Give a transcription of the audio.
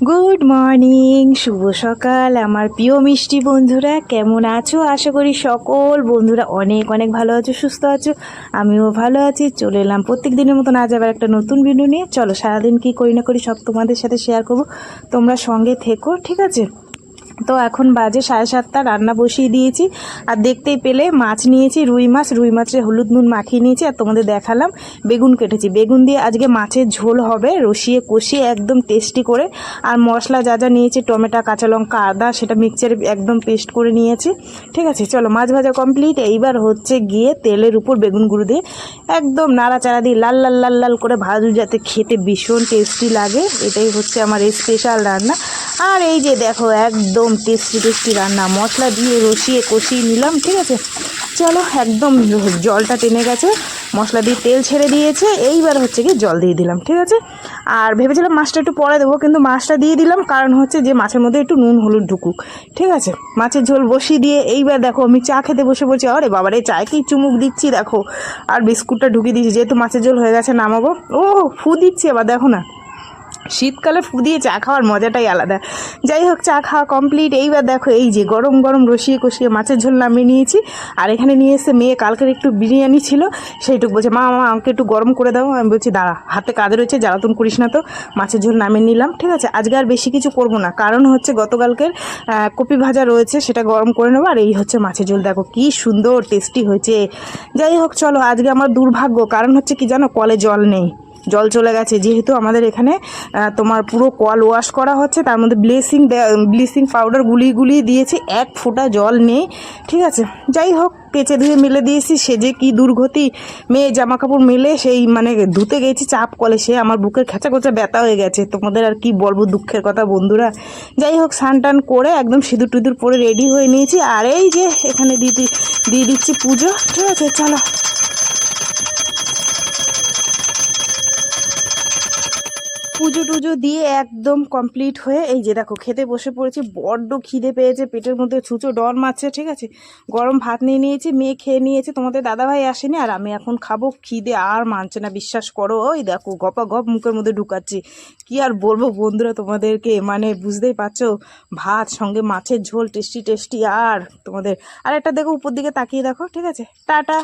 Good morning, শুভ সকাল আমার প্রিয় মিষ্টি বন্ধুরা। কেমন আছো? আশা করি সকল বন্ধুরা অনেক অনেক ভালো আছো, সুস্থ আছো। আমিও ভালো আছি। চলে এলাম প্রত্যেক দিনের মতন আজ আবার একটা নতুন ভিডিও নিয়ে। চলো সারাদিন কি করি না করি সব তোমাদের সাথে শেয়ার করবো, তোমরা সঙ্গে থেকো, ঠিক আছে? তো এখন বাজে 7:30, রান্না বসিয়ে দিয়েছি। আর দেখতেই পেলে মাছ নিয়েছি, রুই মাছে হলুদ নুন মাখিয়ে নিয়েছি। আর তোমাদের দেখালাম বেগুন কেটেছি, বেগুন দিয়ে আজকে মাছের ঝোল হবে, রসিয়ে কষিয়ে একদম টেস্টি করে। আর মশলা যা যা নিয়েছি, টমেটো, কাঁচা লঙ্কা, আদা, সেটা মিক্সচারে একদম পেস্ট করে নিয়েছি। ঠিক আছে, চলো মাছ ভাজা কমপ্লিট। এইবার হচ্ছে গিয়ে তেলের উপর বেগুনগুলো দিয়ে একদম নাড়াচাড়া দিয়ে লাল লাল লাল লাল করে ভাজু, যাতে খেতে ভীষণ টেস্টি লাগে। এটাই হচ্ছে আমার স্পেশাল রান্না। আর এই যে দেখো একদম টেস্টি রান্না, মশলা দিয়ে রসিয়ে কষিয়ে নিলাম। ঠিক আছে, চলো একদম জলটা টেনে গেছে, মশলা দিয়ে তেল ছেড়ে দিয়েছে। এইবার হচ্ছে কি জল দিয়ে দিলাম। ঠিক আছে, আর ভেবেছিলাম মাছটা একটু পরে দেবো, কিন্তু মাছটা দিয়ে দিলাম, কারণ হচ্ছে যে মাছের মধ্যে একটু নুন হলুদ ঢুকুক। ঠিক আছে, মাছের ঝোল বসিয়ে দিয়ে এইবার দেখো আমি চা খেতে বসে বলছি। আরে বাবারে, চায় কি চুমুক দিচ্ছি দেখো, আর বিস্কুটটা ঢুকিয়ে দিয়েছি, যেহেতু মাছের ঝোল হয়ে গেছে নামাবো। ও ফু দিচ্ছি আবার, দেখো না, শীতকালে ফু দিয়ে চা খাওয়ার মজাটাই আলাদা। যাই হোক, চা খাওয়া কমপ্লিট। এইবার দেখো এই যে গরম গরম রসিয়ে কষিয়ে মাছের ঝোল নামিয়ে নিয়েছি। আর এখানে নিয়ে এসে মেয়ে কালকের একটু বিরিয়ানি ছিল, সেইটুকু বলছে মা আমাকে একটু গরম করে দাও। আমি বলছি দাঁড়া, হাতে কাজ রয়েছে, জ্বালাতন করিস না। তো মাছের ঝোল নামিয়ে নিলাম। ঠিক আছে, আজকে আর বেশি কিছু করবো না, কারণ হচ্ছে গতকালকের কপি ভাজা রয়েছে, সেটা গরম করে নেবো। আর এই হচ্ছে মাছের ঝোল, দেখো কি সুন্দর টেস্টি হয়েছে। যাই হোক চলো, আজকে আমার দুর্ভাগ্য, কারণ হচ্ছে কি জানো, কলে জল নেই, জল চলে গেছে। যেহেতু আমাদের এখানে তোমার পুরো কল ওয়াশ করা হচ্ছে, তার মধ্যে ব্লিচিং পাউডার গুলিয়ে দিয়েছি, এক ফোঁটা জল নেই। ঠিক আছে, যাই হোক কেচে ধুয়ে মেলে দিয়েছি। সে যে কী দুর্গতি, মেয়ে জামা কাপড় মেলে সেই মানে ধুতে গেছি চাপ কলে, সে আমার বুকের খেঁচা খোঁচা ব্যথা হয়ে গেছে। তোমাদের আর কি বলবো, দুঃখের কথা বন্ধুরা। যাই হোক স্নান টান করে একদম সিঁদুর টিঁদুর পরে রেডি হয়ে নিয়েছি। আর এই যে এখানে দিয়ে দিচ্ছি পুজো। ঠিক আছে, চলো পুজো টুজো দিয়ে একদম কমপ্লিট হয়ে এই যে দেখো খেতে বসে পড়েছি। বড্ড খিদে পেয়েছে, পেটের মধ্যে ছুঁচো ডর মারছে। ঠিক আছে, গরম ভাত নিয়ে নিয়েছি, মেয়ে খেয়ে নিয়েছে, তোমাদের দাদাভাই আসেনি, আর আমি এখন খাবো। খিদে আর মানছে না, বিশ্বাস করো। ওই দেখো গপা গপ মুখের মধ্যে ঢুকাচ্ছি। কি আর বলবো বন্ধুরা তোমাদেরকে, মানে বুঝতেই পারছো, ভাত সঙ্গে মাছের ঝোল টেস্টি। আর তোমাদের আর একটা দেখো উপর দিকে তাকিয়ে দেখো। ঠিক আছে, টাটা।